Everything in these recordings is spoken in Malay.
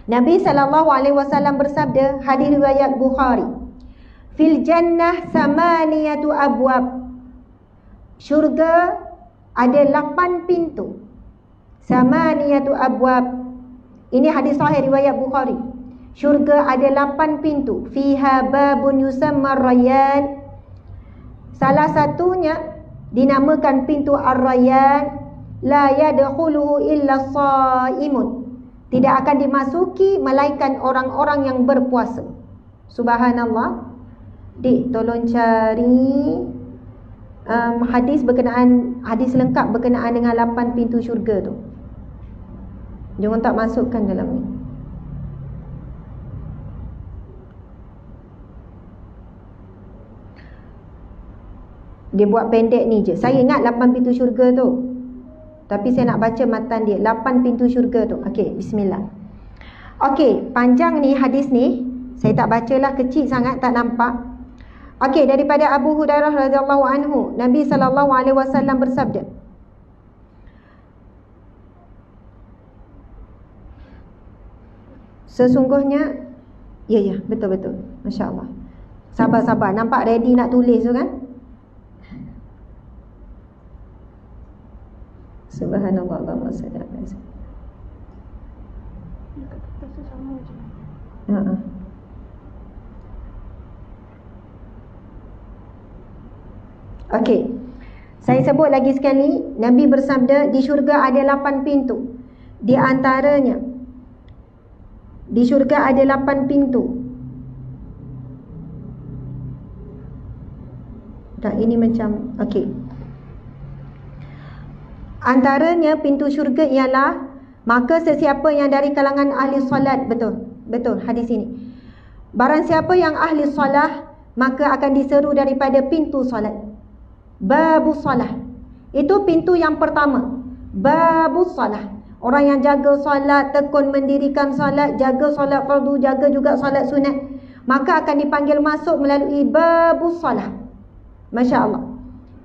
Nabi SAW bersabda, hadis riwayat Bukhari, fil jannah samaniyatu abwab. Syurga ada 8 pintu. Samaniyatu abwab. Ini hadis sahih riwayat Bukhari. Syurga ada 8 pintu. Fiha babun yusamma Rayyan. Salah satunya dinamakan pintu Ar-Rayyan. La yadkhuluhu illa shaimun. Tidak akan dimasuki melainkan orang-orang yang berpuasa. Subhanallah. Dik, tolong cari hadis lengkap berkenaan dengan 8 pintu syurga tu. Jangan tak masukkan dalam ni. Dia buat pendek ni je. Saya ingat 8 pintu syurga tu, tapi saya nak baca matan dia. 8 pintu syurga tu. Okey, bismillah. Okey, panjang ni hadis ni. Saya tak bacalah, kecil sangat tak nampak. Okey, daripada Abu Hurairah radhiyallahu anhu, Nabi SAW bersabda, sesungguhnya, ya betul, masya-Allah. Sabar, nampak ready nak tulis tu kan? Subhanallah, Allahumma salli ala Sayyidina. Okey. Saya sebut lagi sekali, Nabi bersabda, di syurga ada 8 pintu. Di antaranya, di syurga ada 8 pintu. Tak, ini macam, okey. Antaranya pintu syurga ialah, maka sesiapa yang dari kalangan ahli solat, betul hadis ini. Barang siapa yang ahli solat, maka akan diseru daripada pintu solat. Babus solat, itu pintu yang pertama. Babus solat, orang yang jaga solat, tekun mendirikan solat, jaga solat fardu, jaga juga solat sunat, maka akan dipanggil masuk melalui babus solat. Masya Allah.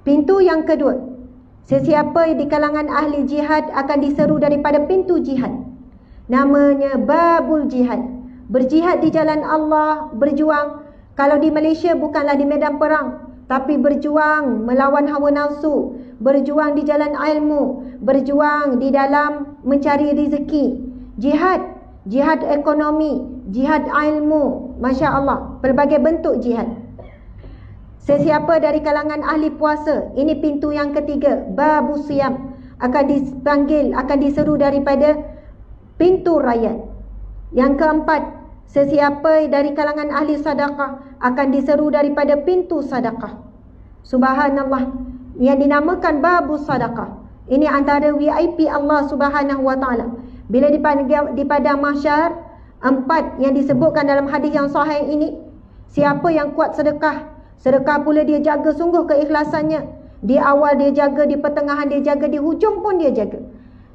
Pintu yang kedua, sesiapa di kalangan ahli jihad akan diseru daripada pintu jihad. Namanya babul jihad. Berjihad di jalan Allah, berjuang. Kalau di Malaysia bukanlah di medan perang, tapi berjuang melawan hawa nafsu, berjuang di jalan ilmu, berjuang di dalam mencari rezeki. Jihad ekonomi, jihad ilmu, Masya Allah, berbagai bentuk jihad. Sesiapa dari kalangan ahli puasa, ini pintu yang ketiga, babu siyam, akan dipanggil, akan diseru daripada pintu rakyat. Yang keempat, sesiapa dari kalangan ahli sedekah akan diseru daripada pintu sedekah. Subhanallah, yang dinamakan babu sedekah. Ini antara VIP Allah Subhanahu wa taala. Bila di padang mahsyar, 4 yang disebutkan dalam hadis yang sahih ini, siapa yang kuat sedekah, sedekah pula dia jaga sungguh keikhlasannya. Di awal dia jaga, di pertengahan dia jaga, di hujung pun dia jaga.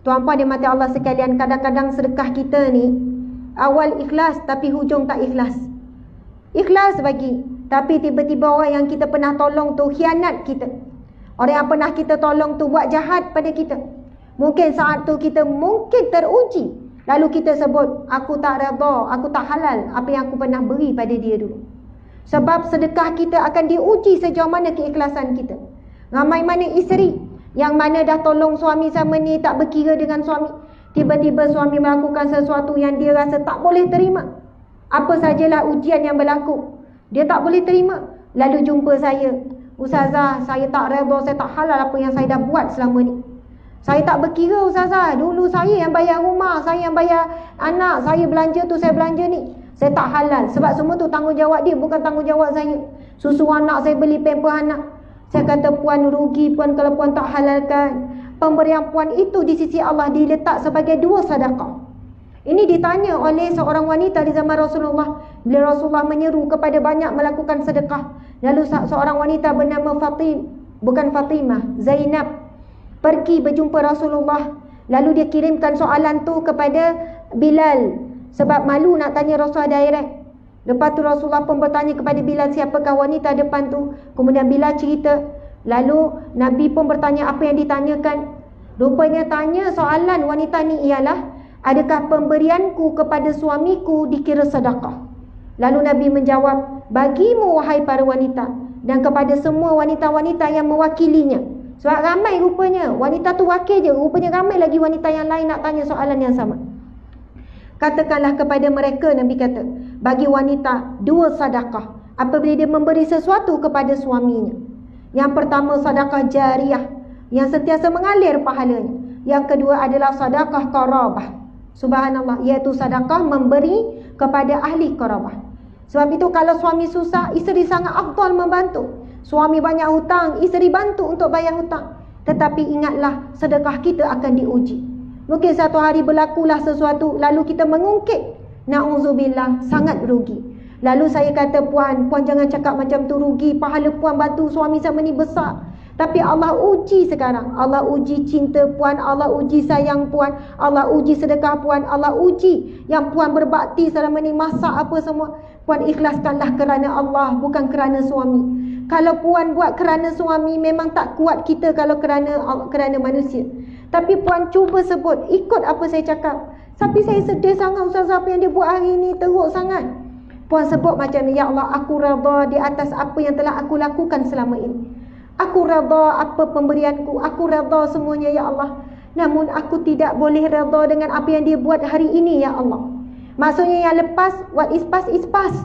Tuan-puan dan mati Allah sekalian, kadang-kadang sedekah kita ni awal ikhlas tapi hujung tak ikhlas. Ikhlas bagi, tapi tiba-tiba orang yang kita pernah tolong tu khianat kita. Orang yang pernah kita tolong tu buat jahat pada kita. Mungkin saat tu kita mungkin teruji, lalu kita sebut, aku tak redha, aku tak halal apa yang aku pernah beri pada dia dulu. Sebab sedekah kita akan diuji sejauh mana keikhlasan kita. Ramai mana isteri yang mana dah tolong suami sama ni, tak berkira dengan suami, tiba-tiba suami melakukan sesuatu yang dia rasa tak boleh terima. Apa sajalah ujian yang berlaku, dia tak boleh terima. Lalu jumpa saya, Ustazah, saya tak redha, saya tak halal apa yang saya dah buat selama ni. Saya tak berkira Ustazah, dulu saya yang bayar rumah, saya yang bayar anak, saya belanja tu, saya belanja ni. Saya tak halal, sebab semua tu tanggungjawab dia, bukan tanggungjawab saya. Susu anak saya, beli pamper anak. Saya kata, puan rugi puan kalau puan tak halalkan. Pemberian puan itu di sisi Allah diletak sebagai 2 sedekah. Ini ditanya oleh seorang wanita di zaman Rasulullah, bila Rasulullah menyeru kepada banyak melakukan sedekah. Lalu seorang wanita bernama Fatimah, Zainab, pergi berjumpa Rasulullah. Lalu dia kirimkan soalan tu kepada Bilal, sebab malu nak tanya Rasulullah direct. Lepas tu Rasulullah pun bertanya kepada Bilal, siapakah wanita depan tu. Kemudian Bilal cerita. Lalu Nabi pun bertanya apa yang ditanyakan. Rupanya tanya soalan wanita ni ialah, Adakah pemberianku kepada suamiku dikira sedekah? Lalu Nabi menjawab, bagimu wahai para wanita, dan kepada semua wanita-wanita yang mewakilinya. Sebab ramai rupanya, wanita tu wakil je, rupanya ramai lagi wanita yang lain nak tanya soalan yang sama. Katakanlah kepada mereka, Nabi kata, bagi wanita 2 sedekah apabila dia memberi sesuatu kepada suaminya. Yang pertama sedekah jariah, yang sentiasa mengalir pahalanya. Yang kedua adalah sedekah qarabah. Subhanallah, iaitu sedekah memberi kepada ahli qarabah. Sebab itu kalau suami susah, isteri sangat afdal membantu. Suami banyak hutang, isteri bantu untuk bayar hutang. Tetapi ingatlah, sedekah kita akan diuji. Mungkin satu hari berlakulah sesuatu, lalu kita mengungkit. Na'udzubillah, sangat rugi. Lalu saya kata, puan jangan cakap macam tu, rugi. Pahala puan bantu suami sama ni besar. Tapi Allah uji sekarang. Allah uji cinta puan, Allah uji sayang puan, Allah uji sedekah puan, Allah uji yang puan berbakti selama ni, masak apa semua. Puan ikhlaskanlah kerana Allah, bukan kerana suami. Kalau puan buat kerana suami, memang tak kuat kita kalau kerana manusia. Tapi puan cuba sebut, ikut apa saya cakap. Tapi saya sedih sangat ustazah, apa yang dia buat hari ni teruk sangat. Puan sebut macam ni, ya Allah, aku redha di atas apa yang telah aku lakukan selama ini. Aku redha apa pemberianku, aku redha semuanya ya Allah. Namun aku tidak boleh redha dengan apa yang dia buat hari ini ya Allah. Maksudnya yang lepas, what is past is past.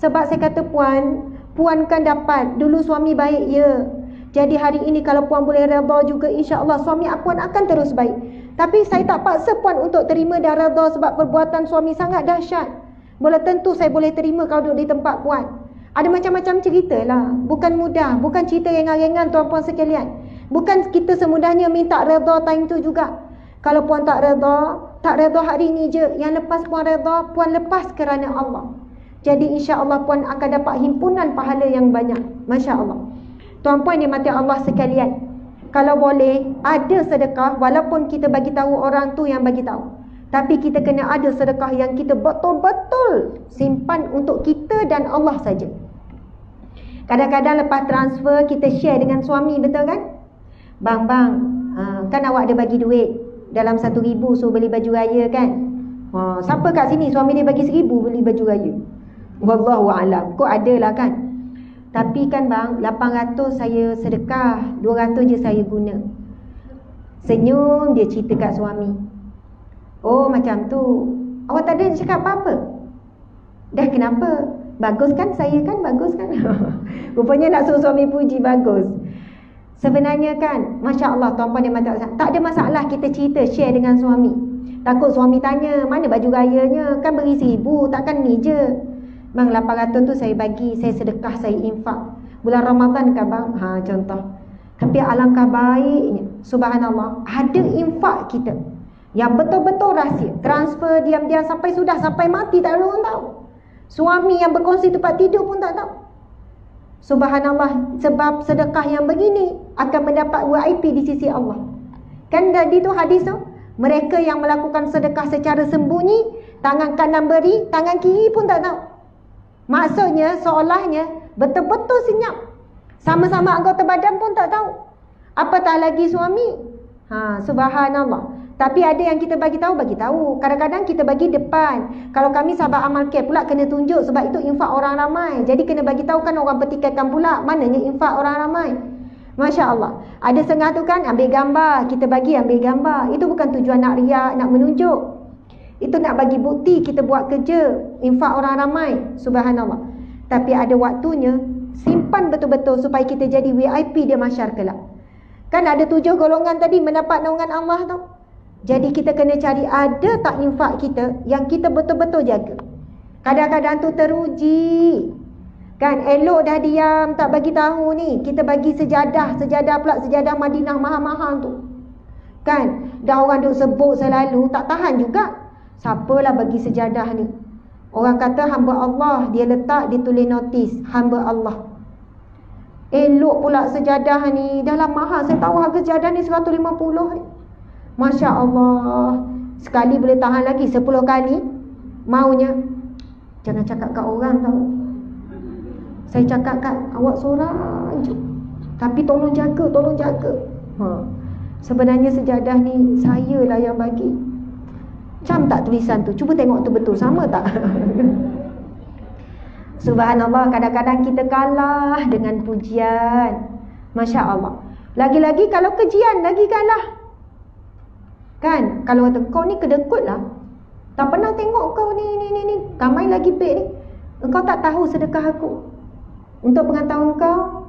Sebab saya kata puan kan dapat, dulu suami baik ya. Jadi hari ini kalau puan boleh redha juga, insya-Allah suami puan akan terus baik. Tapi saya tak paksa puan untuk terima dan redha sebab perbuatan suami sangat dahsyat. Boleh tentu saya boleh terima kalau duduk di tempat puan. Ada macam-macam cerita lah. Bukan mudah. Bukan cerita ringan-ringan tuan-puan sekalian. Bukan kita semudahnya minta redha time tu juga. Kalau puan tak redha hari ni je. Yang lepas puan redha, puan lepas kerana Allah. Jadi insya-Allah puan akan dapat himpunan pahala yang banyak. Masya Allah. Tuan-puan yang mati Allah sekalian, kalau boleh, ada sedekah walaupun kita bagi tahu orang tu yang bagi tahu. Tapi kita kena ada sedekah yang kita betul-betul simpan untuk kita dan Allah saja. Kadang-kadang lepas transfer kita share dengan suami, betul kan? Bang, kan awak ada bagi duit dalam 1,000 suruh beli baju raya kan? Siapa kat sini suami dia bagi 1,000 beli baju raya? Wallahu a'lam. Kok ada lah kan? Tapi kan bang, 800 saya sedekah, 200 je saya guna. Senyum dia cerita kat suami. Oh macam tu. Awak tak ada cakap apa-apa? Dah kenapa? Bagus kan saya kan? Bagus kan? Rupanya nak suruh suami puji, bagus. Sebenarnya kan, Masya Allah tuan-puan dia tak ada masalah kita cerita, share dengan suami. Takut suami tanya, mana baju rayanya? Kan beri 1,000, takkan ni je. Bang 800 tu saya bagi, saya sedekah, saya infak. Bulan Ramadan kan bang? Contoh. Tapi alangkah baiknya, subhanallah, ada infak kita yang betul-betul rahsia. Transfer diam-diam sampai mati tak ada orang tahu. Suami yang berkongsi tempat tidur pun tak tahu. Subhanallah, sebab sedekah yang begini akan mendapat VIP di sisi Allah. Kan tadi tu hadis tu, mereka yang melakukan sedekah secara sembunyi, tangan kanan beri, tangan kiri pun tak tahu. Maksudnya seolahnya betul-betul senyap. Sama-sama anggota badan pun tak tahu. Apatah lagi suami. Subhanallah. Tapi ada yang kita bagi tahu. Kadang-kadang kita bagi depan. Kalau kami sahabat amal care pula kena tunjuk, sebab itu infak orang ramai. Jadi kena bagi tahu kan, orang petikaikan pula mananya infak orang ramai. Masya Allah. Ada setengah tu kan ambil gambar, kita bagi ambil gambar. Itu bukan tujuan nak riak, nak menunjuk. Itu nak bagi bukti kita buat kerja, infak orang ramai. Subhanallah. Tapi ada waktunya, simpan betul-betul supaya kita jadi VIP dia masyarakat kelak. Kan ada 7 golongan tadi mendapat naungan Allah tu. Jadi kita kena cari ada tak infak kita yang kita betul-betul jaga. Kadang-kadang tu teruji. Kan elok dah diam tak bagi tahu ni. Kita bagi sejadah pula, sejadah Madinah mahal-mahal tu. Kan dah orang duk sebut selalu, tak tahan juga. Siapalah bagi sejadah ni? Orang kata hamba Allah, dia letak, dia tulis notis hamba Allah. Elok pula sejadah ni, dah lah mahal. Saya tahu harga sejadah ni 150 ni. Masya Allah. Sekali boleh tahan lagi 10 kali. Maunya jangan cakap kat orang tahu. Saya cakap kat awak seorang je. Tapi tolong jaga. Sebenarnya sejadah ni saya lah yang bagi. Macam tak tulisan tu? Cuba tengok tu betul, sama tak? Subhanallah, kadang-kadang kita kalah dengan pujian. Masya Allah. Lagi-lagi kalau kejian, lagi kalah. Kan? Kalau kata, kau ni kedekut lah, tak pernah tengok kau ni. Ramai lagi baik ni. Engkau tak tahu sedekah aku. Untuk pengetahuan kau,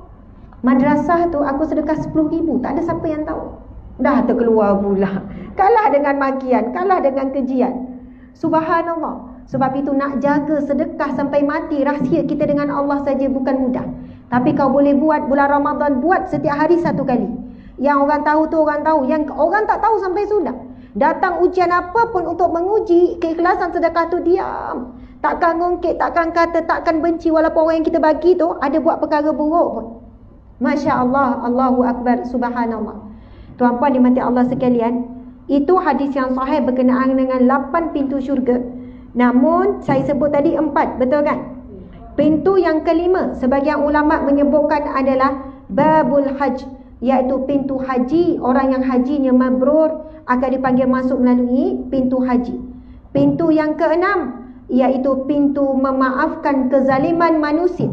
madrasah tu aku sedekah 10,000. Tak ada siapa yang tahu. Dah terkeluar pula. Kalah dengan makian, kalah dengan kejian. Subhanallah. Sebab itu nak jaga sedekah sampai mati, rahsia kita dengan Allah saja bukan mudah. Tapi kau boleh buat bulan Ramadan, buat setiap hari 1 kali. Yang orang tahu tu orang tahu, yang orang tak tahu sampai sudah. Datang ujian apa pun untuk menguji keikhlasan sedekah tu, diam. Takkan ngungkit, takkan kata, takkan benci. Walaupun orang yang kita bagi tu ada buat perkara buruk pun. Masya Allah, Allahu Akbar, Subhanallah. Tuan-puan dimati Allah sekalian, itu hadis yang sahih berkenaan dengan 8 pintu syurga. Namun saya sebut tadi 4, betul kan? Pintu yang kelima, sebagian ulama menyebutkan adalah babul hajj, iaitu pintu haji. Orang yang hajinya mabrur akan dipanggil masuk melalui pintu haji. Pintu yang keenam, iaitu pintu memaafkan kezaliman manusia.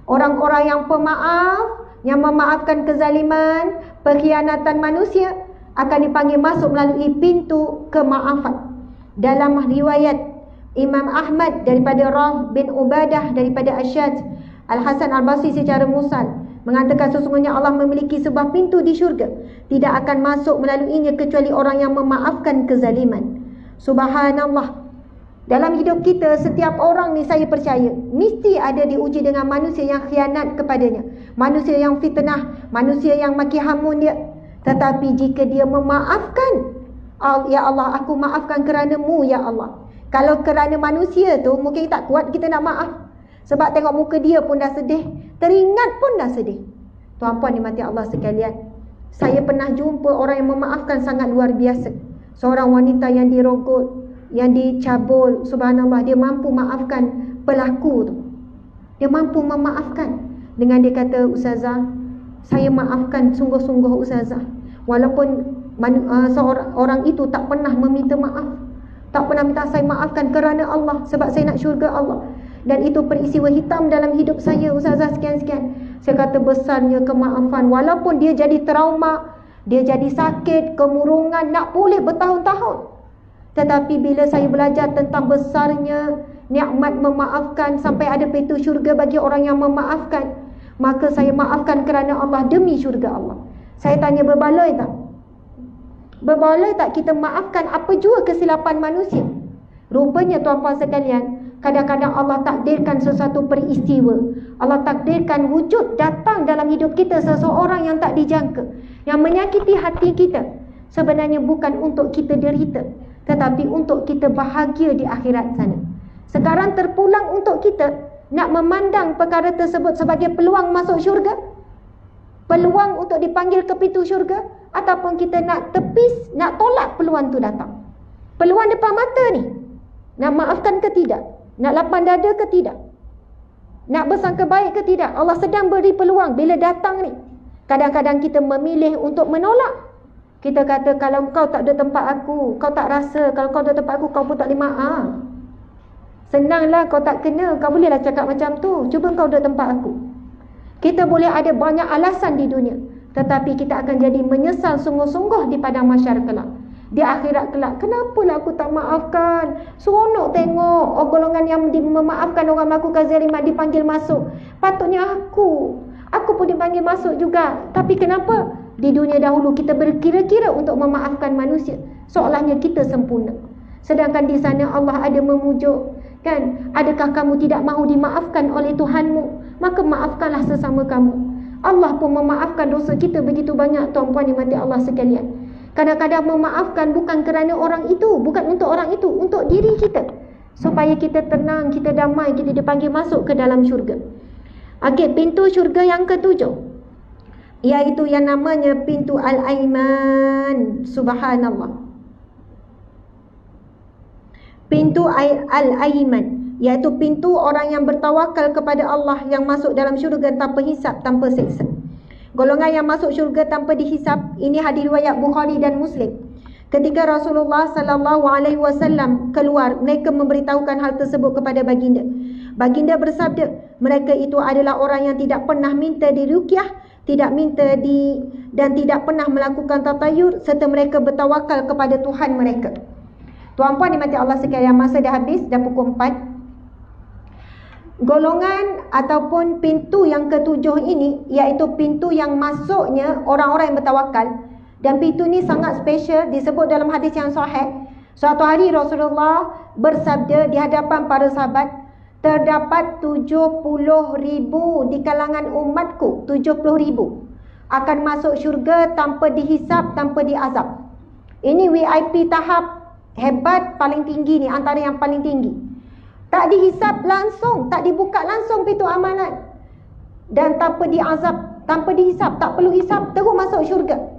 Orang-orang yang pemaaf, yang memaafkan kezaliman, pengkhianatan manusia, akan dipanggil masuk melalui pintu kemaafan. Dalam riwayat Imam Ahmad daripada Rah bin Ubadah daripada Asyad, Al-Hasan Al-Basri secara mursal mengatakan sesungguhnya Allah memiliki sebuah pintu di syurga, tidak akan masuk melaluinya kecuali orang yang memaafkan kezaliman. Subhanallah. Dalam hidup kita, setiap orang ni saya percaya mesti ada diuji dengan manusia yang khianat kepadanya, manusia yang fitnah, manusia yang maki hamun dia. Tetapi jika dia memaafkan, ya Allah, aku maafkan kerana-Mu ya Allah. Kalau kerana manusia tu mungkin tak kuat kita nak maaf. Sebab tengok muka dia pun dah sedih, teringat pun dah sedih. Tuan-puan dimati Allah sekalian, saya pernah jumpa orang yang memaafkan sangat luar biasa. Seorang wanita yang dirogot, yang dicabul, subhanallah, dia mampu maafkan pelaku tu. Dia mampu memaafkan. Dengan dia kata, Ustazah, saya maafkan sungguh-sungguh Ustazah. Walaupun seorang itu tak pernah meminta maaf, tak pernah minta, saya maafkan kerana Allah, sebab saya nak syurga Allah. Dan itu peristiwa hitam dalam hidup saya Ustazah, sekian-sekian. Saya kata besarnya kemaafan. Walaupun dia jadi trauma, dia jadi sakit, kemurungan, nak pulih bertahun-tahun. Tetapi bila saya belajar tentang besarnya nikmat memaafkan, sampai ada pintu syurga bagi orang yang memaafkan, maka saya maafkan kerana Allah, demi syurga Allah. Saya tanya, berbaloi tak? Berbaloi tak kita maafkan apa jua kesilapan manusia? Rupanya tuan-puan sekalian, kadang-kadang Allah takdirkan sesuatu peristiwa, Allah takdirkan wujud datang dalam hidup kita seseorang yang tak dijangka, yang menyakiti hati kita. Sebenarnya bukan untuk kita derita, tetapi untuk kita bahagia di akhirat sana. Sekarang terpulang untuk kita nak memandang perkara tersebut sebagai peluang masuk syurga, peluang untuk dipanggil ke pintu syurga, ataupun kita nak tepis, nak tolak peluang tu datang. Peluang depan mata ni, nak maafkan ke tidak? Nak lapang dada ke tidak? Nak bersangka baik ke tidak? Allah sedang beri peluang bila datang ni. Kadang-kadang kita memilih untuk menolak. Kita kata, kalau kau tak ada tempat aku, kau tak rasa, kalau kau ada tempat aku, kau pun tak boleh maaf. Senanglah, kau tak kena, kau bolehlah cakap macam tu. Cuba kau ada tempat aku. Kita boleh ada banyak alasan di dunia, tetapi kita akan jadi menyesal sungguh-sungguh di padang mahsyar kelak, di akhirat kelak. Kenapalah aku tak maafkan? Seronok tengok golongan yang memaafkan orang melakukan zaliman dipanggil masuk. Patutnya aku pun dipanggil masuk juga. Tapi kenapa di dunia dahulu kita berkira-kira untuk memaafkan manusia, seolahnya kita sempurna, sedangkan di sana Allah ada memujuk, kan? Adakah kamu tidak mahu dimaafkan oleh Tuhanmu? Maka maafkanlah sesama kamu. Allah pun memaafkan dosa kita begitu banyak, tuan-puan dimati Allah sekalian. Kadang-kadang memaafkan bukan kerana orang itu, bukan untuk orang itu, untuk diri kita, supaya kita tenang, kita damai, kita dipanggil masuk ke dalam syurga. Okey, pintu syurga yang ketujuh, iaitu yang namanya pintu Al-Aiman. Subhanallah. Pintu Al-Aiman, iaitu pintu orang yang bertawakal kepada Allah, yang masuk dalam syurga tanpa hisab, tanpa seksa. Golongan yang masuk syurga tanpa dihisab, ini hadis riwayat Bukhari dan Muslim. Ketika Rasulullah sallallahu alaihi wasallam keluar, mereka memberitahukan hal tersebut kepada baginda. Baginda bersabda, mereka itu adalah orang yang tidak pernah minta diruqyah, tidak minta dan tidak pernah melakukan tatayur, serta mereka bertawakal kepada Tuhan mereka. Tuan-puan dimati Allah sekalian, masa dah habis, dah pukul 4. Golongan ataupun pintu yang ketujuh ini, iaitu pintu yang masuknya orang-orang yang bertawakal. Dan pintu ni sangat special, disebut dalam hadis yang sahih. Suatu hari Rasulullah bersabda di hadapan para sahabat, terdapat 70,000 di kalangan umatku, 70,000 akan masuk syurga tanpa dihisap, tanpa diazab. Ini VIP tahap hebat paling tinggi ni, antara yang paling tinggi. Tak dihisap langsung, tak dibuka langsung pintu amalan, dan tanpa diazab, tanpa dihisap, tak perlu hisap, terus masuk syurga.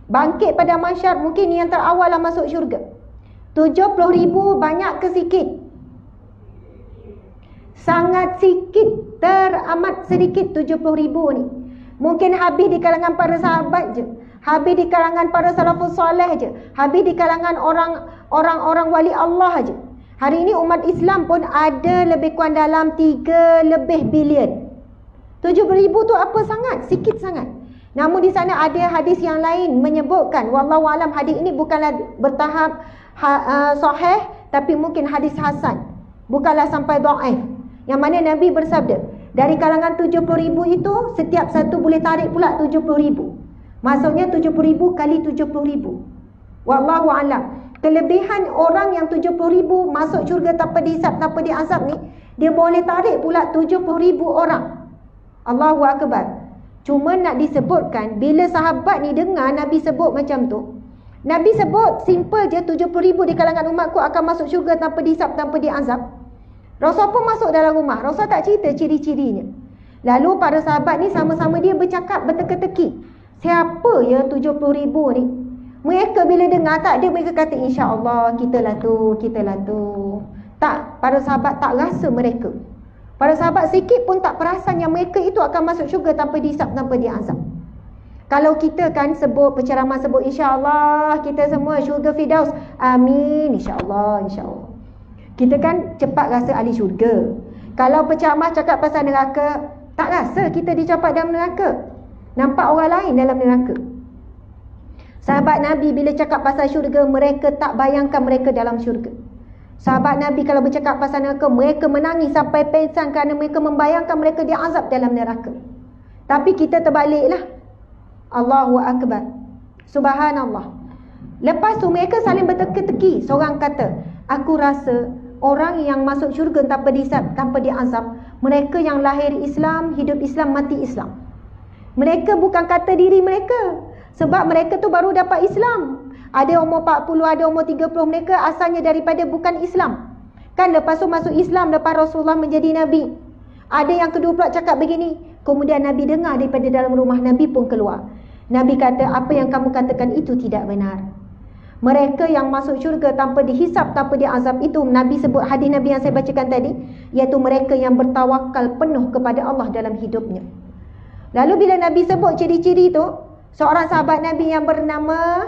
Bangkit pada mahsyar, mungkin yang terawal lah masuk syurga. 70,000 banyak ke sikit? Sangat sikit, teramat sedikit 70,000 ni. Mungkin habis di kalangan para sahabat je, habis di kalangan para salafus soleh je, habis di kalangan orang-orang wali Allah je. Hari ini umat Islam pun ada lebih kurang dalam 3 lebih bilion. 70,000 tu apa sangat? Sikit sangat. Namun di sana ada hadis yang lain menyebutkan, wallahu alam, hadis ini bukanlah bertahap sahih, tapi mungkin hadis hasan, bukanlah sampai dhaif. Yang mana Nabi bersabda, dari kalangan 70,000 itu, setiap satu boleh tarik pula 70,000. Maksudnya 70,000 kali 70,000. Wallahu alam. Kelebihan orang yang 70,000 masuk syurga tanpa dihisap, tanpa diazab ni, dia boleh tarik pula 70,000 orang. Allahu akbar. Cuma nak disebutkan, bila sahabat ni dengar Nabi sebut macam tu, Nabi sebut simple je, 70,000 di kalangan umatku akan masuk syurga tanpa dihisap, tanpa diazab. Rasul pun masuk dalam rumah, Rasul tak cerita ciri-cirinya. Lalu para sahabat ni sama-sama dia bercakap berteka-teki, siapa ya 70,000 ni? Mereka bila dengar, tak ada, mereka kata insya-Allah kita lah tu. Tak, para sahabat tak rasa mereka. Para sahabat sikit pun tak perasan yang mereka itu akan masuk syurga tanpa dihisap, tanpa diazab. Kalau kita kan sebut, penceramah sebut insya-Allah kita semua syurga Firdaus, amin, insya-Allah, insya-Allah. Kita kan cepat rasa ahli syurga. Kalau penceramah cakap pasal neraka, tak rasa kita dicapai dalam neraka. Nampak orang lain dalam neraka. Sahabat Nabi bila cakap pasal syurga, mereka tak bayangkan mereka dalam syurga. Sahabat Nabi kalau bercakap pasal neraka, mereka menangis sampai pingsan kerana mereka membayangkan mereka diazab dalam neraka. Tapi kita terbaliklah. Allahu akbar. Subhanallah. Lepas tu mereka saling berteka-teki. Seorang kata, aku rasa orang yang masuk syurga tanpa dihisap, tanpa diazab, mereka yang lahir Islam, hidup Islam, mati Islam. Mereka bukan kata diri mereka, sebab mereka tu baru dapat Islam. Ada umur 40, ada umur 30, mereka asalnya daripada bukan Islam. Kan lepas tu masuk Islam, lepas Rasulullah menjadi Nabi. Ada yang kedua pula cakap begini, kemudian Nabi dengar daripada dalam rumah, Nabi pun keluar. Nabi kata, apa yang kamu katakan itu tidak benar. Mereka yang masuk syurga tanpa dihisap, tanpa diazab itu, Nabi sebut hadis Nabi yang saya bacakan tadi, iaitu mereka yang bertawakal penuh kepada Allah dalam hidupnya. Lalu bila Nabi sebut ciri-ciri tu, seorang sahabat Nabi yang bernama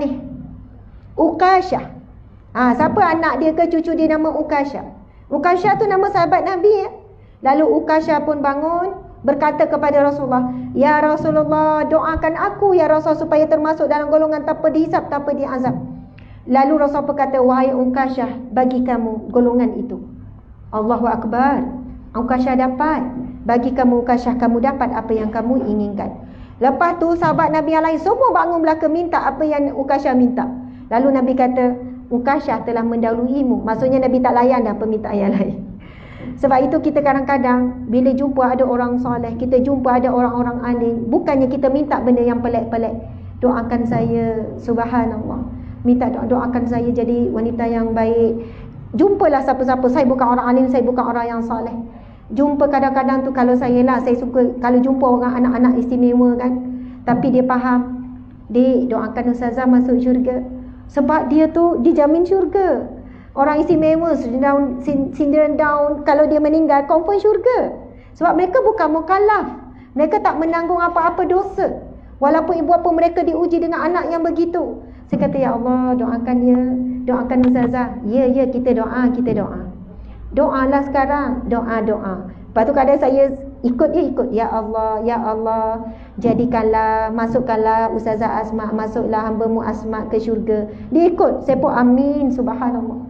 ni Uqasyah. Siapa anak dia ke cucu dia nama Uqasyah? Uqasyah tu nama sahabat Nabi ya. Lalu Uqasyah pun bangun, berkata kepada Rasulullah, ya Rasulullah, doakan aku ya Rasul supaya termasuk dalam golongan tanpa dihisap, tanpa diazab. Lalu Rasul berkata, wahai Uqasyah, bagi kamu golongan itu. Allahu akbar. Uqasyah dapat. Bagi kamu Uqasyah, kamu dapat apa yang kamu inginkan. Lepas tu sahabat Nabi yang lain semua bangun belakang minta apa yang Uqasyah minta. Lalu Nabi kata, Uqasyah telah mendahuluimu. Maksudnya Nabi tak layan dah permintaan yang lain. Sebab itu kita kadang-kadang bila jumpa ada orang soleh, kita jumpa ada orang-orang alim, bukannya kita minta benda yang pelik-pelik. Doakan saya, subhanallah, minta doakan saya jadi wanita yang baik. Jumpalah siapa-siapa, saya bukan orang alim, saya bukan orang yang soleh. Jumpa kadang-kadang tu, kalau saya suka kalau jumpa orang anak-anak istimewa kan, tapi dia faham, dia doakan ustazah masuk syurga, sebab dia tu dijamin syurga. Orang istimewa, sindiran down, kalau dia meninggal confirm syurga. Sebab mereka bukan mukallaf, mereka tak menanggung apa-apa dosa. Walaupun ibu bapa mereka diuji dengan anak yang begitu, Saya kata, ya Allah, doakan dia, doakan Ustazah. Ya, kita doa. Doalah sekarang, doa. Lepas tu kadang saya ikut. Ya Allah, jadikanlah, masukkanlah Ustazah Asma, masuklah hamba-Mu Asma ke syurga. Dia ikut, saya pun amin, subhanallah.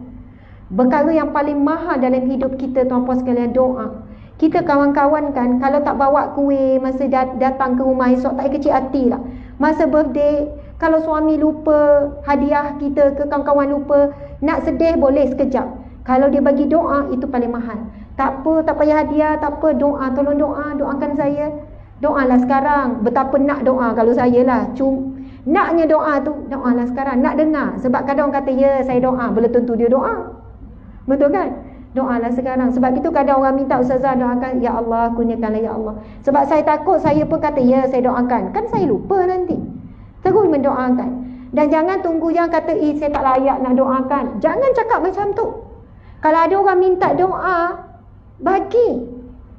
Perkara yang paling mahal dalam hidup kita, tuan-puan sekalian, doa. Kita kawan-kawan kan, kalau tak bawa kuih masa datang ke rumah esok, tak kecil hati lah. Masa birthday, kalau suami lupa hadiah kita ke, kawan-kawan lupa, nak sedih boleh sekejap. Kalau dia bagi doa, itu paling mahal. Tak apa, tak payah hadiah, tak apa, doa, tolong doakan saya. Doalah sekarang. Betapa nak doa kalau saya lah. Naknya doa tu, doalah sekarang. Nak dengar. Sebab kadang orang kata, ya saya doa, belum tentu dia doa. Betul kan? Doalah sekarang. Sebab itu kadang orang minta Ustazah doakan, ya Allah, kurniakanlah ya Allah. Sebab saya takut, saya pun kata, ya saya doakan. Kan saya lupa nanti. Terus mendoakan. Dan jangan kata, saya tak layak nak doakan. Jangan cakap macam tu. Kalau ada orang minta doa, bagi.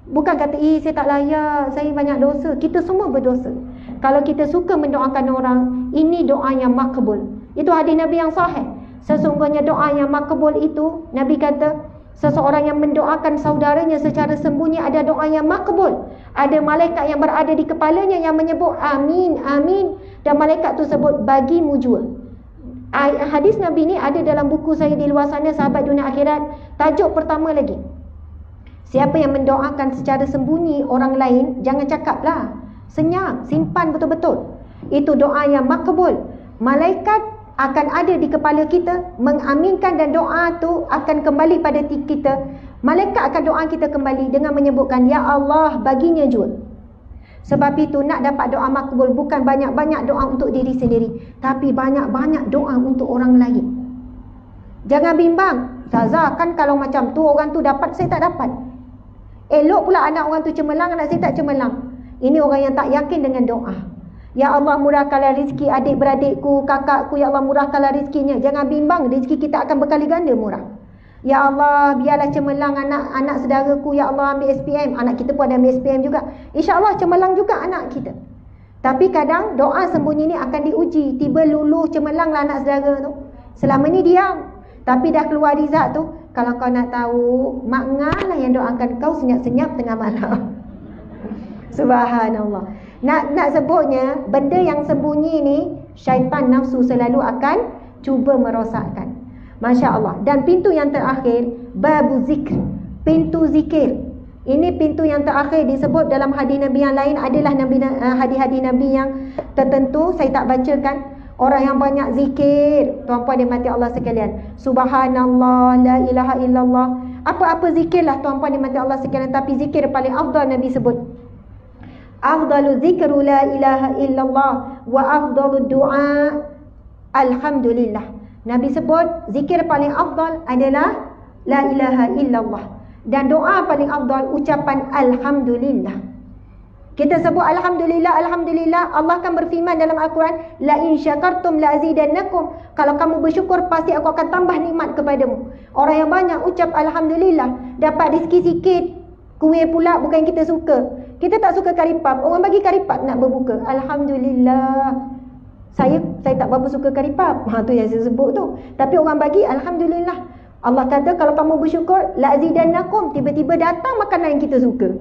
Bukan kata, saya tak layak, saya banyak dosa. Kita semua berdosa. Kalau kita suka mendoakan orang, ini doa yang makbul. Itu hadis Nabi yang sahih. Sesungguhnya doa yang makbul itu, Nabi kata, seseorang yang mendoakan saudaranya secara sembunyi ada doa yang makbul. Ada malaikat yang berada di kepalanya yang menyebut amin, amin. Dan malaikat tu sebut bagimu jua. Hadis Nabi ni ada dalam buku saya di luar sana, Sahabat Dunia Akhirat. Tajuk pertama lagi, siapa yang mendoakan secara sembunyi orang lain, jangan cakap lah, senyap, simpan betul-betul. Itu doa yang makbul. Malaikat akan ada di kepala kita, mengaminkan, dan doa tu akan kembali pada kita. Malaikat akan doa kita kembali dengan menyebutkan, ya Allah, baginya jua. Sebab itu nak dapat doa makbul, bukan banyak-banyak doa untuk diri sendiri, tapi banyak-banyak doa untuk orang lain. Jangan bimbang, Ustazah, kan kalau macam tu orang tu dapat, saya tak dapat. Elok pula anak orang tu cemerlang, anak saya tak cemerlang. Ini orang yang tak yakin dengan doa. Ya Allah, murahkanlah rezeki adik-beradikku, kakakku. Ya Allah, murahkanlah rezekinya. Jangan bimbang, rezeki kita akan berkali ganda murah. Ya Allah, biarlah cemerlang anak-anak saudaraku. Ya Allah, ambil SPM. Anak kita pun ada ambil SPM juga. InsyaAllah cemerlang juga anak kita. Tapi kadang doa sembunyi ni akan diuji. Tiba luluh cemerlanglah anak saudara tu. Selama ni diam. Tapi dah keluar result tu, kalau kau nak tahu, Mak Ngah lah yang doakan kau senyap-senyap tengah malam. Subhanallah. Nak sebutnya, benda yang sembunyi ni, syaitan nafsu selalu akan cuba merosakkan. Masya Allah. Dan pintu yang terakhir, babu zikr, pintu zikir. Ini pintu yang terakhir disebut dalam hadis Nabi yang lain adalah hadis-hadis Nabi yang tertentu. Saya tak bacakan. Orang yang banyak zikir, tuan-puan dimati Allah sekalian, subhanallah, la ilaha illallah, apa-apa zikirlah tuan-puan dimati Allah sekalian. Tapi zikir paling afdal Nabi sebut, afdalu zikru la ilaha illallah wa afdalu du'a alhamdulillah. Nabi sebut zikir paling afdal adalah la ilaha illallah, dan doa paling afdal ucapan alhamdulillah. Kita sebut alhamdulillah, alhamdulillah. Allah kan berfirman dalam Al-Quran, la in syakartum la azidannakum. Kalau kamu bersyukur, pasti aku akan tambah nikmat kepadamu. Orang yang banyak ucap alhamdulillah, dapat rezeki sikit, kuih pula bukan yang kita suka. Kita tak suka karipap, orang bagi karipap nak berbuka, alhamdulillah. Saya tak berapa suka karipap. Tu yang saya sebut tu. Tapi orang bagi alhamdulillah. Allah kata kalau kamu bersyukur, la azidannakum, tiba-tiba datang makanan yang kita suka.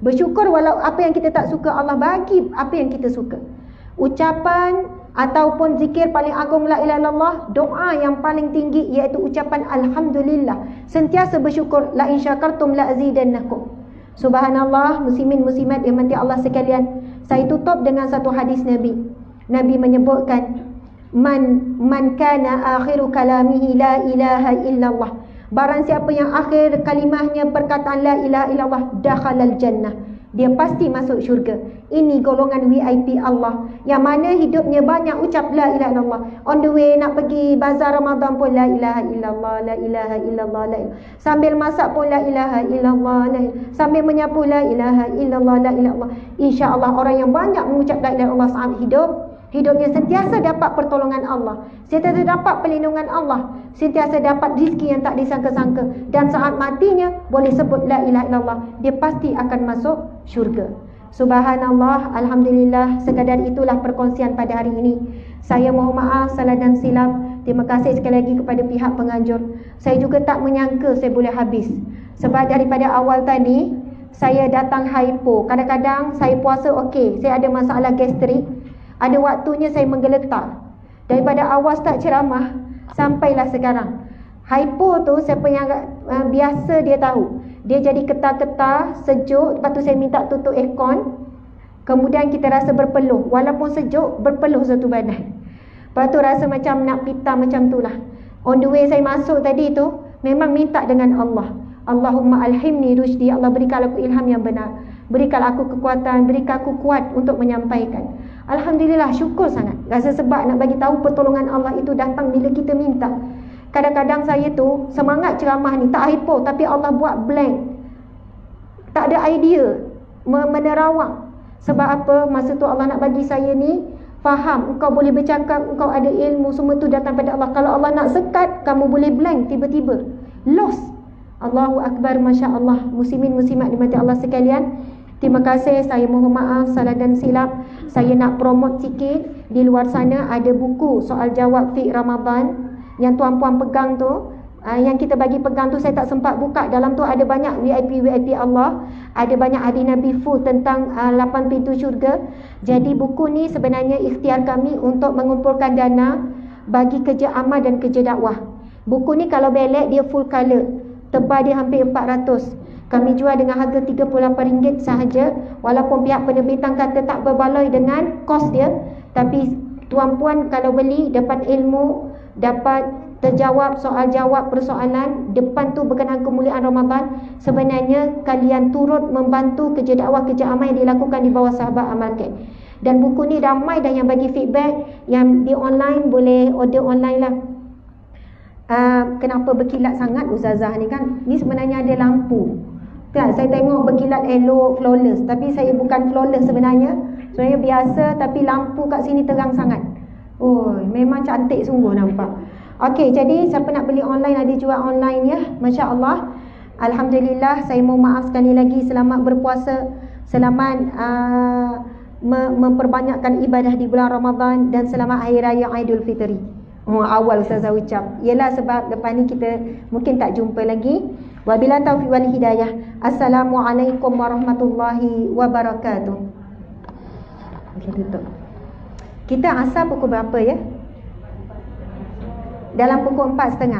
Bersyukur walau apa yang kita tak suka, Allah bagi apa yang kita suka. Ucapan ataupun zikir paling agung la ilaha illallah, doa yang paling tinggi iaitu ucapan alhamdulillah. Sentiasa bersyukur, la in syakartum la azidannakum. Subhanallah, muslimin muslimat yang mati Allah sekalian. Saya tutup dengan satu hadis Nabi. Nabi menyebutkan, man kana akhiru kalamihi la ilaha illallah. Barang siapa yang akhir kalimahnya perkataan la ilaha illallah, dakhalal jannah, dia pasti masuk syurga. Ini golongan VIP Allah, yang mana hidupnya banyak ucap la ilaha illallah. On the way nak pergi bazar Ramadan pun la ilaha illallah, la ilaha illallah, la ilaha. Sambil masak pun la ilaha illallah, la ilaha. Sambil menyapu la ilaha illallah, la ilaha illallah. InsyaAllah orang yang banyak mengucap la ilaha illallah saat hidupnya sentiasa dapat pertolongan Allah, sentiasa dapat perlindungan Allah, sentiasa dapat rezeki yang tak disangka-sangka, dan saat matinya boleh sebut la ilaha illallah, dia pasti akan masuk syurga. Subhanallah, alhamdulillah. Sekadar itulah perkongsian pada hari ini. Saya mohon maaf salah dan silap. Terima kasih sekali lagi kepada pihak penganjur. Saya juga tak menyangka saya boleh habis. Sebab daripada awal tadi saya datang hypo. Kadang-kadang saya puasa okey, saya ada masalah gastrik. Ada waktunya saya menggeletar. Daripada awal start ceramah sampailah sekarang. Hypo tu siapa yang biasa dia tahu. Dia jadi ketar-ketar, sejuk. Lepas tu saya minta tutup aircon. Kemudian kita rasa berpeluh. Walaupun sejuk, berpeluh satu badan. Lepas tu rasa macam nak pita macam tu lah. On the way saya masuk tadi tu, memang minta dengan Allah. Allahumma alhimni rushdi. Allah berikan aku ilham yang benar. Berikan aku kekuatan, berikan aku kuat untuk menyampaikan. Alhamdulillah, syukur sangat. Rasa sebab nak bagi tahu pertolongan Allah itu datang bila kita minta. Kadang-kadang saya tu semangat ceramah ni, tak hypo, tapi Allah buat blank. Tak ada idea, menerawang. Sebab apa? Masa tu Allah nak bagi saya ni faham, engkau boleh bercakap, engkau ada ilmu, semua tu datang pada Allah. Kalau Allah nak sekat, kamu boleh blank tiba-tiba, lost. Allahu Akbar, Masya Allah. Muslimin muslimat dimati Allah sekalian, terima kasih. Saya mohon maaf salah dan silap. Saya nak promote sikit. Di luar sana ada buku soal jawab fiqh Ramadan yang tuan-puan pegang tu, yang kita bagi pegang tu, saya tak sempat buka. Dalam tu ada banyak VIP Allah, ada banyak hadis Nabi full tentang 8 pintu syurga. Jadi buku ni sebenarnya ikhtiar kami untuk mengumpulkan dana bagi kerja amal dan kerja dakwah. Buku ni kalau belek dia full color, tebal dia hampir 400. Kami jual dengan harga RM38 sahaja. Walaupun pihak penerbitan kata tak berbaloi dengan kos dia, tapi tuan-puan kalau beli dapat ilmu, dapat terjawab soal jawab persoalan. Depan tu berkenaan kemuliaan Ramadan. Sebenarnya kalian turut membantu kerja dakwah, kerja amal yang dilakukan di bawah sahabat Amalkan. Dan buku ni ramai dah yang bagi feedback. Yang di online boleh order online lah. Kenapa berkilat sangat Ustazah ni kan? Ni sebenarnya ada lampu. Tak, saya tengok berkilat elok, flawless. Tapi saya bukan flawless sebenarnya. Sebenarnya biasa, tapi lampu kat sini terang sangat. Oh, memang cantik sungguh nampak. Okey, jadi siapa nak beli online ada jual online ya. Masya Allah. Alhamdulillah, saya mohon maaf sekali lagi. Selamat berpuasa. Selamat memperbanyakkan ibadah di bulan Ramadan. Dan selamat Hari Raya Aidilfitri. Awal Ustazah ucap. Ialah sebab lepas ni kita mungkin tak jumpa lagi. Wabillahi taufiq wal hidayah. Assalamualaikum warahmatullahi wabarakatuh. Okey, tutup. Kita asar pukul berapa ya? Dalam pukul 4:30.